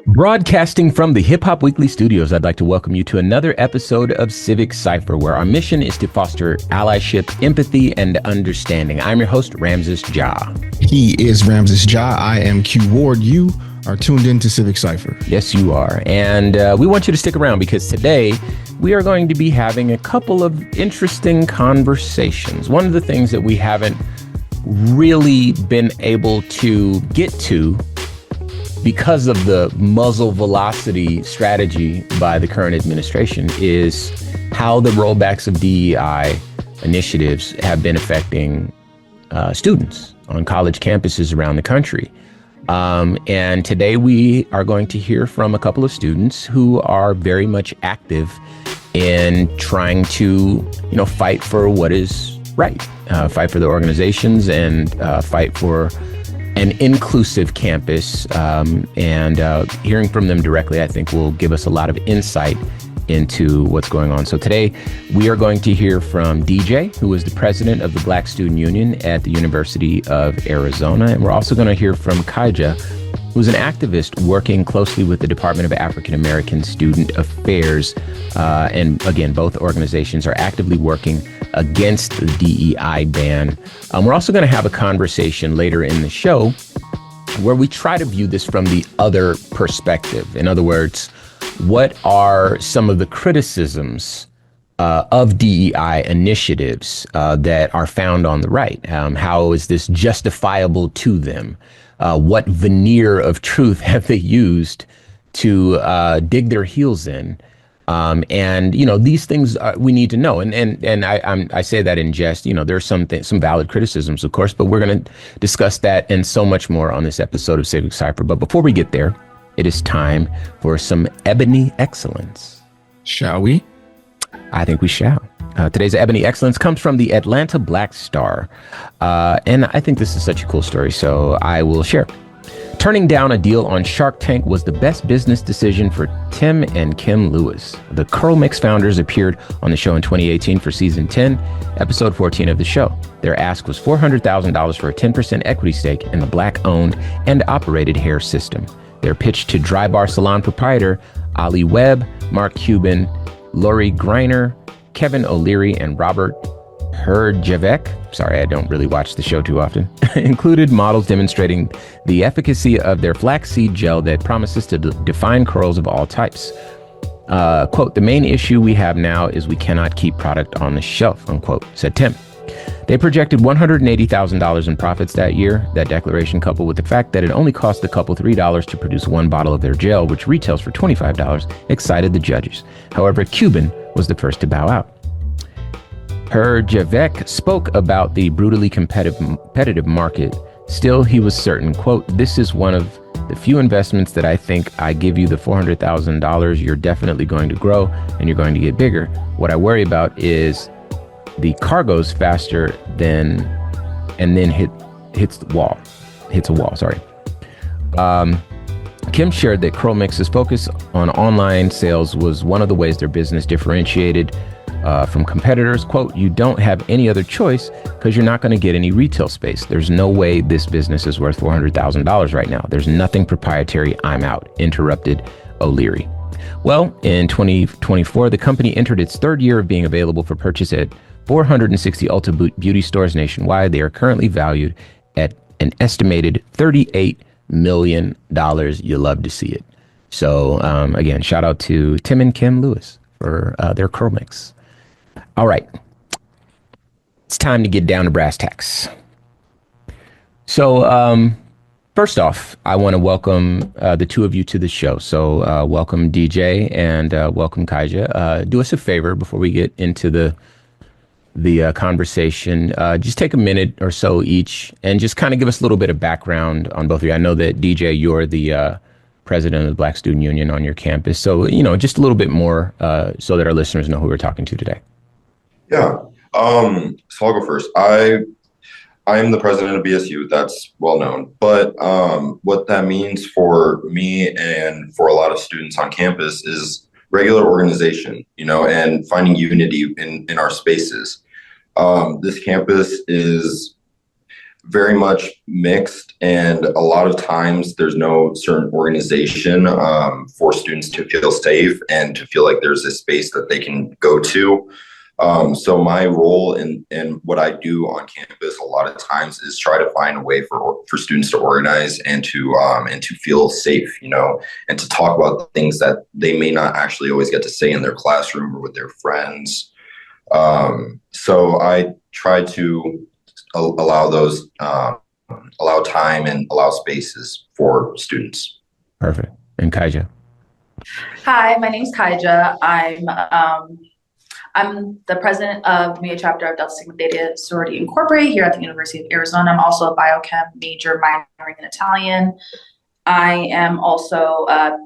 Broadcasting from the Hip Hop Weekly studios, I'd like to welcome you to another episode of Civic Cipher, where our mission is to foster allyship, empathy, and understanding. I'm your host, Ramses Jah. He is Ramses Jah. I am Q Ward. You are tuned into Civic Cipher. Yes, you are. And we want you to stick around because today we are going to be having a couple of interesting conversations. One of the things that we haven't really been able to get to because of the muzzle velocity strategy by the current administration is how the rollbacks of DEI initiatives have been affecting students on college campuses around the country. And today we are going to hear from a couple of students who are very much active in trying to, fight for what is right, fight for the organizations and fight for an inclusive campus, and hearing from them directly, I think, will give us a lot of insight into what's going on. So today, we are going to hear from DJ, who is the president of the Black Student Union at the University of Arizona. And we're also going to hear from Ky'Jah, who's an activist working closely with the Department of African American Student Affairs. And again, both organizations are actively working against the DEI ban. We're also going to have a conversation later in the show where we try to view this from the other perspective. In other words, what are some of the criticisms of DEI initiatives that are found on the right? How is this justifiable to them? What veneer of truth have they used to dig their heels in? And these things we need to know. And I say that in jest. There's some valid criticisms, of course, but we're going to discuss that and so much more on this episode of Civic Cipher. But before we get there, it is time for some ebony excellence. Shall we? I think we shall. Today's ebony excellence comes from the Atlanta Black Star. And I think this is such a cool story, so I will share. Turning down a deal on Shark Tank was the best business decision for Tim and Kim Lewis. The Curl Mix founders appeared on the show in 2018 for season 10, episode 14 of the show. Their ask was $400,000 for a 10% equity stake in the Black-owned and operated hair system. Their pitch to Dry Bar Salon proprietor Ali Webb, Mark Cuban, Lori Greiner, Kevin O'Leary, and Robert Ky'Jah, sorry, I don't really watch the show too often, included models demonstrating the efficacy of their flaxseed gel that promises to define curls of all types. Quote, "The main issue we have now is we cannot keep product on the shelf," unquote, said Tim. They projected $180,000 in profits that year. That declaration, coupled with the fact that it only cost the couple $3 to produce one bottle of their gel, which retails for $25, excited the judges. However, Cuban was the first to bow out. Ky'Jah spoke about the brutally competitive market. Still, he was certain, quote, "This is one of the few investments that I think I give you the $400,000, you're definitely going to grow and you're going to get bigger. What I worry about is the car goes faster than, and then hits a wall, sorry." Kim shared that Curl Mix's focus on online sales was one of the ways their business differentiated from competitors. Quote, "You don't have any other choice because you're not going to get any retail space. There's no way this business is worth $400,000 right now. There's nothing proprietary. I'm out," interrupted O'Leary. Well, in 2024, the company entered its third year of being available for purchase at 460 Ulta Beauty stores nationwide. They are currently valued at an estimated $38 million. You love to see it. So again, shout out to Tim and Kim Lewis for their Curl Mix. All right, it's time to get down to brass tacks. So first off, I want to welcome the two of you to the show. So welcome DJ and welcome Ky'Jah. Do us a favor before we get into the conversation. Just take a minute or so each and just kind of give us a little bit of background on both of you. I know that DJ, you're the president of the Black Student Union on your campus. So, just a little bit more so that our listeners know who we're talking to today. Yeah. So I'll go first. I am the president of BSU. That's well known. But what that means for me and for a lot of students on campus is regular organization, and finding unity in our spaces. This campus is very much mixed, and a lot of times there's no certain organization for students to feel safe and to feel like there's a space that they can go to. So my role in what I do on campus a lot of times is try to find a way for students to organize and to feel safe, and to talk about things that they may not actually always get to say in their classroom or with their friends. So I try to allow allow time and allow spaces for students. Perfect. And Ky'Jah. Hi, my name's Ky'Jah. I'm the president of the MEA chapter of Delta Sigma Theta Sorority Incorporated here at the University of Arizona. I'm also a biochem major, minoring in Italian. I am also a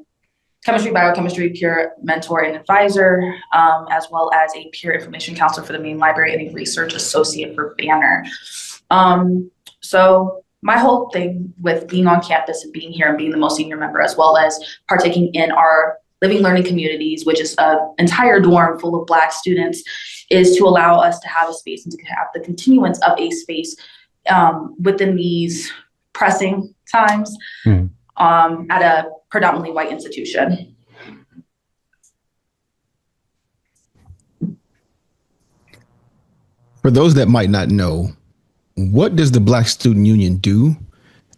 biochemistry peer mentor and advisor, as well as a peer information counselor for the main library and a research associate for Banner. So my whole thing with being on campus and being here and being the most senior member, as well as partaking in our living learning communities, which is an entire dorm full of Black students, is to allow us to have a space and to have the continuance of a space within these pressing times at a predominantly white institution. For those that might not know, what does the Black Student Union do,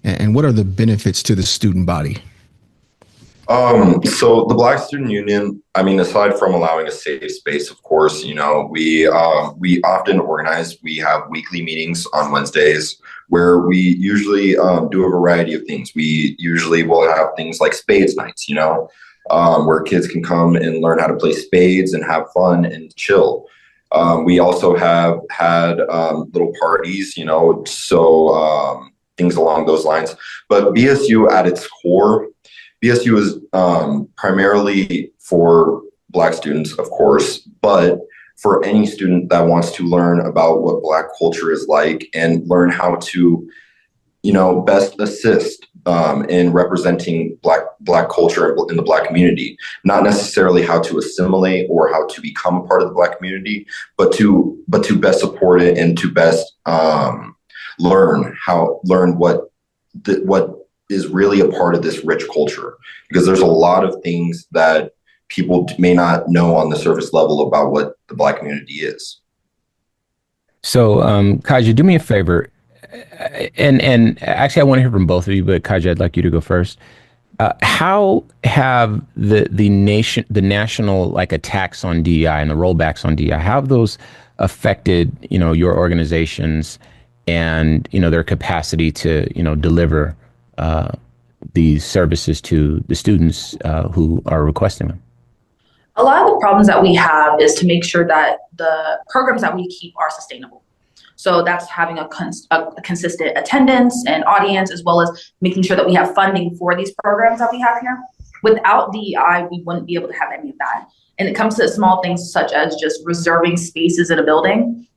and what are the benefits to the student body? So the Black Student Union, I mean, aside from allowing a safe space, of course, we often organize. We have weekly meetings on Wednesdays where we usually do a variety of things. We usually will have things like spades nights, where kids can come and learn how to play spades and have fun and chill. We also have had little parties, so things along those lines. But BSU at its core, BSU is primarily for Black students, of course, but for any student that wants to learn about what Black culture is like and learn how to, best assist in representing Black culture in the Black community, not necessarily how to assimilate or how to become a part of the Black community, but to best support it and to best learn what is really a part of this rich culture, because there's a lot of things that people may not know on the surface level about what the Black community is. So, Ky'Jah, do me a favor, and actually, I want to hear from both of you, but Ky'Jah, I'd like you to go first. How have the national attacks on DEI and the rollbacks on DEI, how have those affected your organizations and their capacity to deliver these services to the students who are requesting them? A lot of the problems that we have is to make sure that the programs that we keep are sustainable. So that's having a consistent attendance and audience, as well as making sure that we have funding for these programs that we have here. Without DEI, we wouldn't be able to have any of that. And it comes to small things such as just reserving spaces in a building.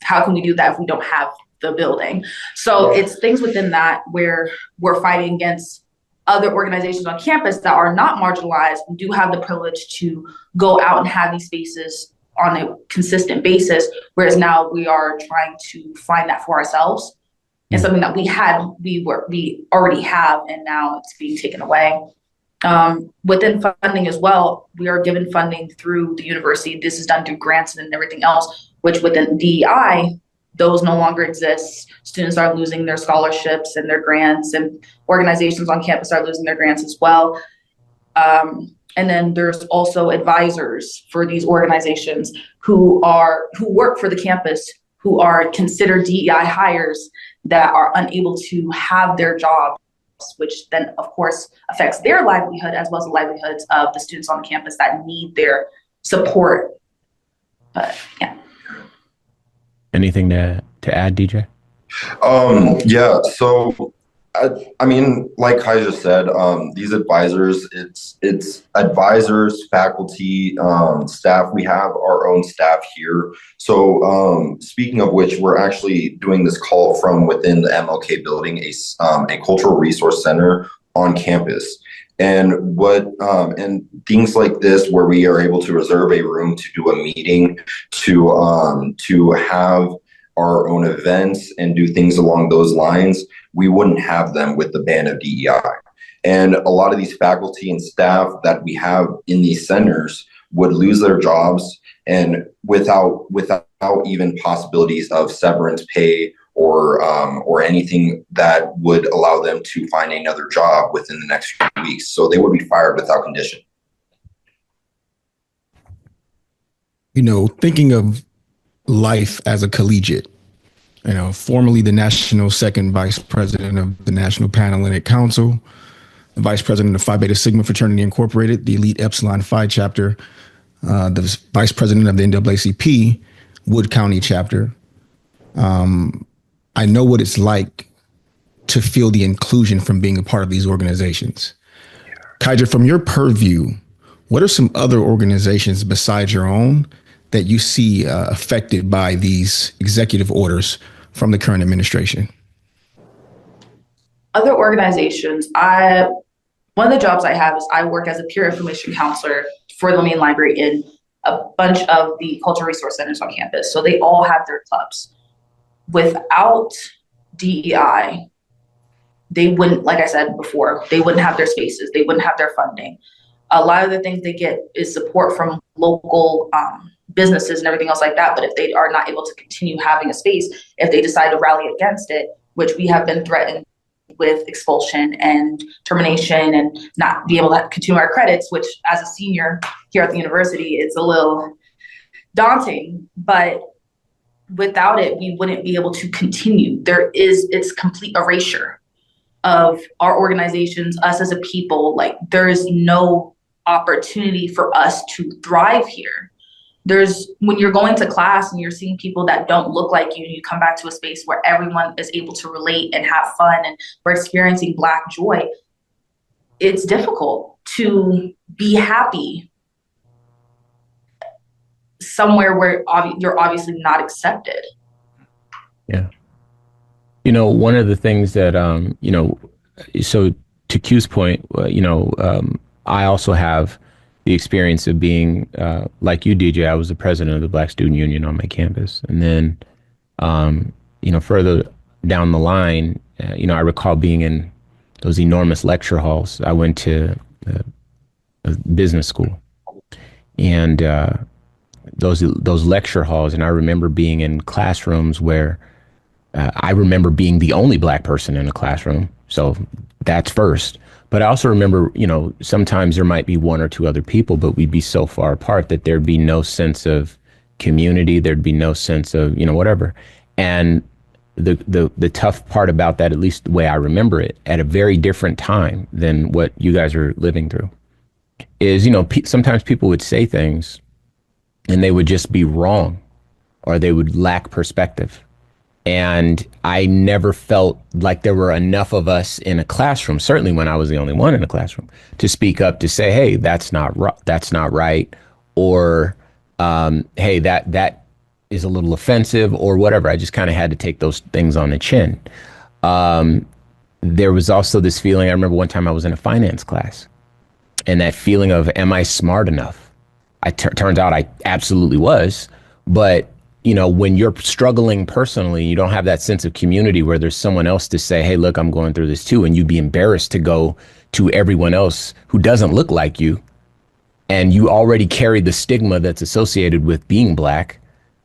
How can we do that if we don't have the building? So it's things within that where we're fighting against other organizations on campus that are not marginalized and do have the privilege to go out and have these spaces on a consistent basis, whereas now we are trying to find that for ourselves, and something that we already have, and now it's being taken away. Within funding as well, we are given funding through the university. This is done through grants and everything else, which within DEI, those no longer exist. Students are losing their scholarships and their grants, and organizations on campus are losing their grants as well. And then there's also advisors for these organizations who work for the campus, who are considered DEI hires that are unable to have their jobs, which then of course affects their livelihood as well as the livelihoods of the students on the campus that need their support. But yeah. Anything to add, DJ? Yeah, so I mean, like Ky'Jah said, these advisors, it's advisors, faculty, staff. We have our own staff here. So speaking of which, we're actually doing this call from within the MLK building, a cultural resource center on campus. And and things like this, where we are able to reserve a room to do a meeting, to have our own events and do things along those lines, we wouldn't have them with the ban of DEI. And a lot of these faculty and staff that we have in these centers would lose their jobs, and without even possibilities of severance pay or anything that would allow them to find another job within the next few weeks. So they would be fired without condition. You know, thinking of life as a collegiate, you know, formerly the national second vice president of the National Panhellenic Council, the vice president of Phi Beta Sigma Fraternity Incorporated, the elite Epsilon Phi chapter, the vice president of the NAACP Wood County chapter. I know what it's like to feel the inclusion from being a part of these organizations. Ky'Jah, from your purview, what are some other organizations besides your own that you see affected by these executive orders from the current administration? Other organizations, one of the jobs I have is I work as a peer information counselor for the main library in a bunch of the cultural resource centers on campus. So they all have their clubs. Without DEI, they wouldn't, like I said before, they wouldn't have their spaces, they wouldn't have their funding. A lot of the things they get is support from local businesses and everything else like that. But if they are not able to continue having a space, if they decide to rally against it, which we have been threatened with expulsion and termination and not be able to continue our credits, which as a senior here at the university, it's a little daunting, but without it, we wouldn't be able to continue. It's complete erasure of our organizations, us as a people. Like, there is no opportunity for us to thrive here. When you're going to class and you're seeing people that don't look like you, and you come back to a space where everyone is able to relate and have fun and we're experiencing Black joy, it's difficult to be happy somewhere where you're obviously not accepted. Yeah. You know, one of the things that, so to Q's point, I also have the experience of being, like you, DJ, I was the president of the Black Student Union on my campus. And then, further down the line, I recall being in those enormous lecture halls. I went to a business school, and those lecture halls, and I remember being in classrooms where I remember being the only Black person in the classroom. So that's first. But I also remember, sometimes there might be one or two other people, but we'd be so far apart that there'd be no sense of community. There'd be no sense of, whatever. And the tough part about that, at least the way I remember it, at a very different time than what you guys are living through, is, sometimes people would say things and they would just be wrong, or they would lack perspective. And I never felt like there were enough of us in a classroom, certainly when I was the only one in the classroom, to speak up, to say, hey, that's not right. Or, hey, that is a little offensive, or whatever. I just kind of had to take those things on the chin. There was also this feeling, I remember one time I was in a finance class, and that feeling of, am I smart enough? Turns out I absolutely was. But when you're struggling personally, you don't have that sense of community where there's someone else to say, hey, look, I'm going through this too. And you'd be embarrassed to go to everyone else who doesn't look like you. And you already carry the stigma that's associated with being Black,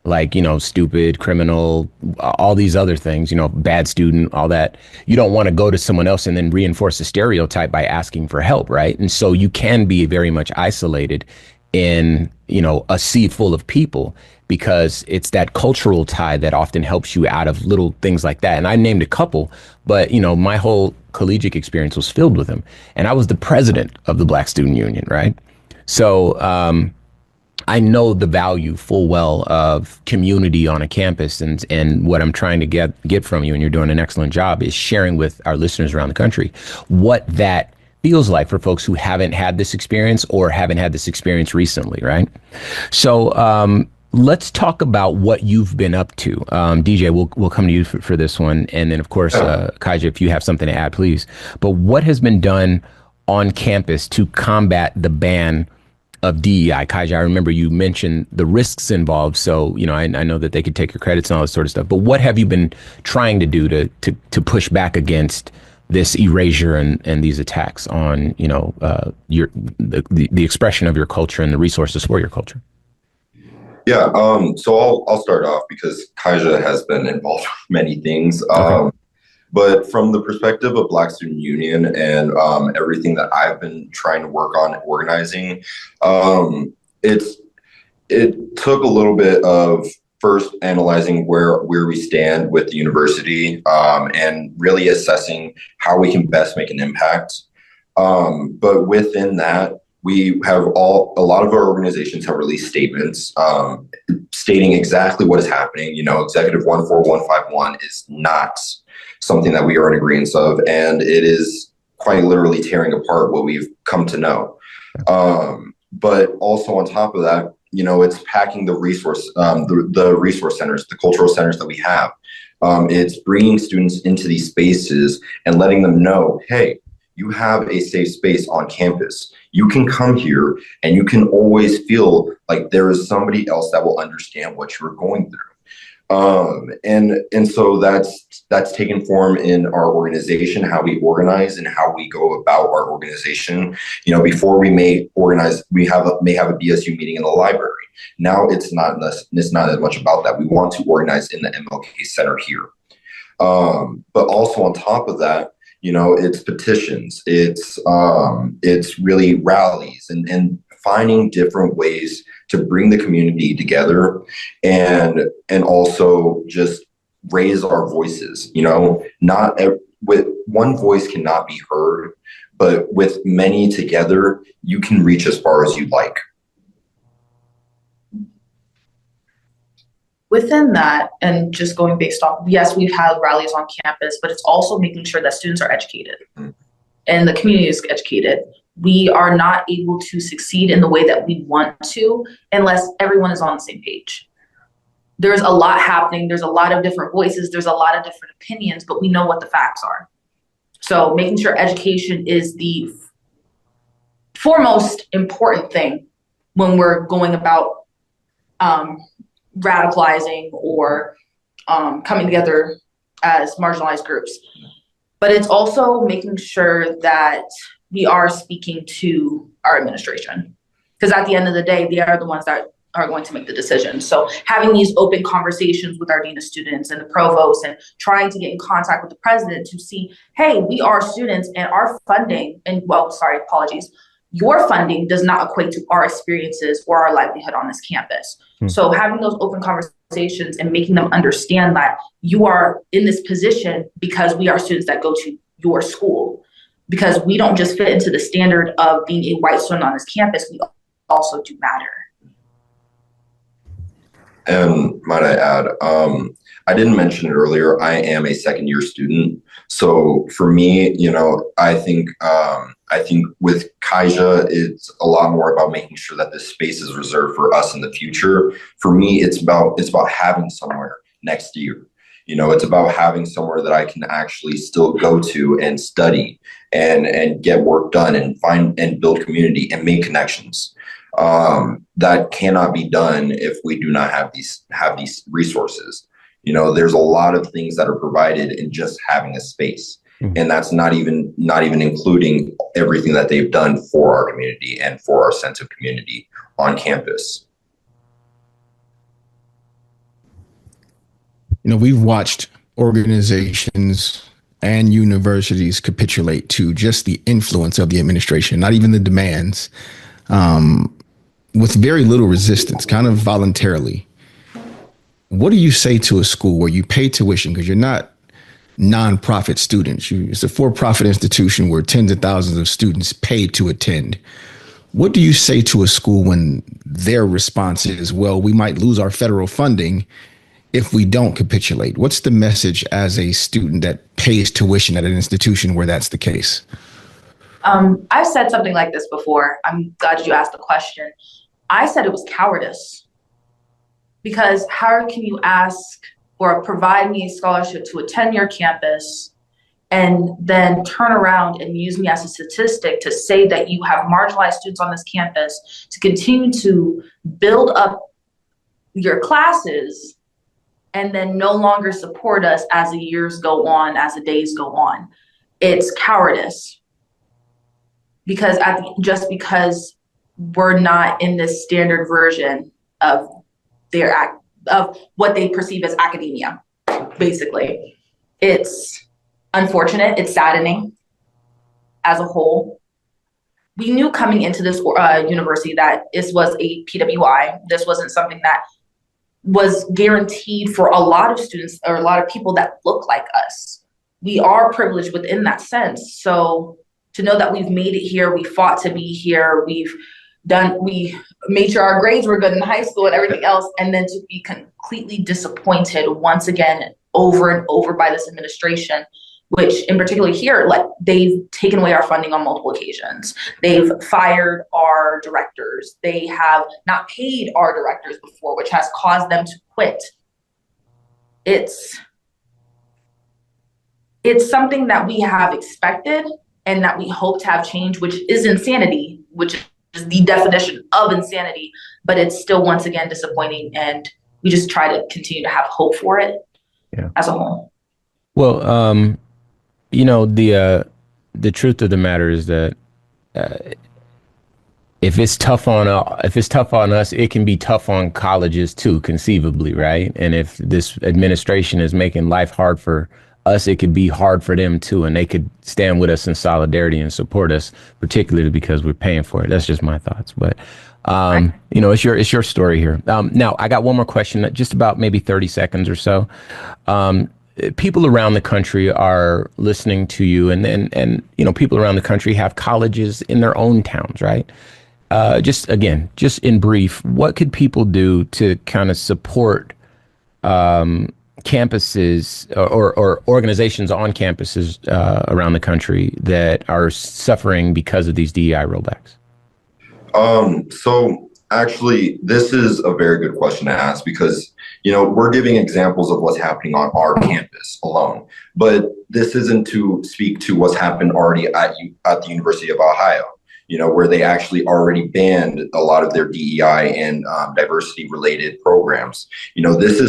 like, stupid, criminal, all these other things, bad student, all that. You don't want to go to someone else and then reinforce the stereotype by asking for help, right? And so you can be very much isolated in, a sea full of people, because it's that cultural tie that often helps you out of little things like that. And I named a couple, but, my whole collegiate experience was filled with them. And I was the president of the Black Student Union, right? So I know the value full well of community on a campus, and what I'm trying to get from you, and you're doing an excellent job, is sharing with our listeners around the country what that feels like for folks who haven't had this experience or haven't had this experience recently, right? So let's talk about what you've been up to. DJ, we'll come to you for this one. And then, of course, Ky'Jah, if you have something to add, please. But what has been done on campus to combat the ban of DEI, Ky'Jah, I remember you mentioned the risks involved. So, I know that they could take your credits and all this sort of stuff. But what have you been trying to do to push back against this erasure and these attacks on, the expression of your culture and the resources for your culture? Yeah, so I'll start off because Ky'Jah has been involved with many things. Okay. But from the perspective of Black Student Union and everything that I've been trying to work on organizing, it took a little bit of first analyzing where we stand with the university and really assessing how we can best make an impact. But within that, we have a lot of our organizations have released statements stating exactly what is happening. Executive 14151 is not something that we are in agreement of, and it is quite literally tearing apart what we've come to know. But also on top of that, it's packing the resource centers, the cultural centers that we have. It's bringing students into these spaces and letting them know, hey, you have a safe space on campus. You can come here and you can always feel like there is somebody else that will understand what you're going through. And so that's taken form in our organization, how we organize and how we go about our organization. Before we may organize, may have a BSU meeting in the library. Now it's not as much about that. We want to organize in the MLK Center here. But also on top of that, it's petitions, it's really rallies and finding different ways to bring the community together and also just raise our voices. Not with one voice cannot be heard, but with many together, you can reach as far as you'd like. Within that, and just going based off, yes, we've had rallies on campus, but it's also making sure that students are educated and the community is educated. We are not able to succeed in the way that we want to unless everyone is on the same page. There's a lot happening. There's a lot of different voices. There's a lot of different opinions, but we know what the facts are. So making sure education is the foremost important thing when we're going about radicalizing or coming together as marginalized groups. But it's also making sure that we are speaking to our administration, because at the end of the day, they are the ones that are going to make the decision. So having these open conversations with our dean of students and the provost and trying to get in contact with the president to see, hey, we are students and our funding, and apologies, your funding does not equate to our experiences or our livelihood on this campus. So having those open conversations and making them understand that you are in this position because we are students that go to your school, because we don't just fit into the standard of being a white student on this campus, we also do matter. And might I add, I didn't mention it earlier, I am a second year student. So for me, I think with Ky'Jah, it's a lot more about making sure that this space is reserved for us in the future. For me, it's about having somewhere next year. It's about having somewhere that I can actually still go to and study and get work done and find and build community and make connections. That cannot be done if we do not have these resources. There's a lot of things that are provided in just having a space. And that's not even including everything that they've done for our community and for our sense of community on campus. We've watched organizations and universities capitulate to just the influence of the administration, not even the demands, with very little resistance, kind of voluntarily. What do you say to a school where you pay tuition because you're not nonprofit students? It's a for-profit institution where tens of thousands of students pay to attend. What do you say to a school when their response is, well, we might lose our federal funding if we don't capitulate? What's the message as a student that pays tuition at an institution where that's the case? I've said something like this before. I'm glad you asked the question. I said it was cowardice, because how can you ask or provide me a scholarship to attend your campus and then turn around and use me as a statistic to say that you have marginalized students on this campus to continue to build up your classes and then no longer support us as the years go on, as the days go on. It's cowardice. Because just because we're not in this standard version of of what they perceive as academia, basically. It's unfortunate, it's saddening as a whole. We knew coming into this university that this was a PWI. This wasn't something that was guaranteed for a lot of students or a lot of people that look like us. We are privileged within that sense. So to know that we've made it here, we fought to be here, we made sure our grades were good in high school and everything else, and then to be completely disappointed once again, over and over by this administration, which in particular here, like they've taken away our funding on multiple occasions. They've fired our directors. They have not paid our directors before, which has caused them to quit. It's something that we have expected and that we hope to have change, which is insanity, which is the definition of insanity, but it's still once again disappointing, and we just try to continue to have hope for it as a whole. Well, you know, the truth of the matter is that if it's tough on us, it can be tough on colleges too, conceivably, right? And if this administration is making life hard for us, it could be hard for them too, and they could stand with us in solidarity and support us, particularly because we're paying for it. That's just my thoughts, but you know, it's your story here. Now, I got one more question, just about maybe 30 seconds or so. People around the country are listening to you, and you know, people around the country have colleges in their own towns, right? Just in brief, what could people do to kind of support campuses or organizations on campuses around the country that are suffering because of these DEI rollbacks? So actually, this is a very good question to ask because, you know, we're giving examples of what's happening on our campus alone, but this isn't to speak to what's happened already at the University of Ohio, you know, where they actually already banned a lot of their DEI and diversity related programs. You know, this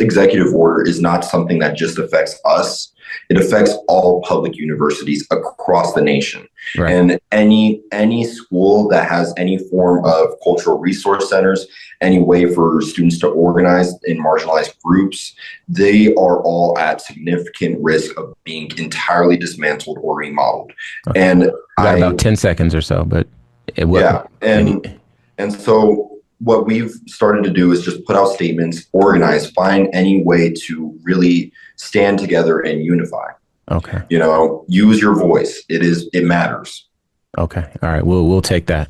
executive order is not something that just affects us. It affects all public universities across the nation. Right. And any school that has any form of cultural resource centers, any way for students to organize in marginalized groups, they are all at significant risk of being entirely dismantled or remodeled. Okay. And I got about 10 seconds or so, but it will. Yeah. And so what we've started to do is just put out statements, organize, find any way to really stand together and unify. Okay. You know, use your voice. It matters. Okay. All right. We'll take that.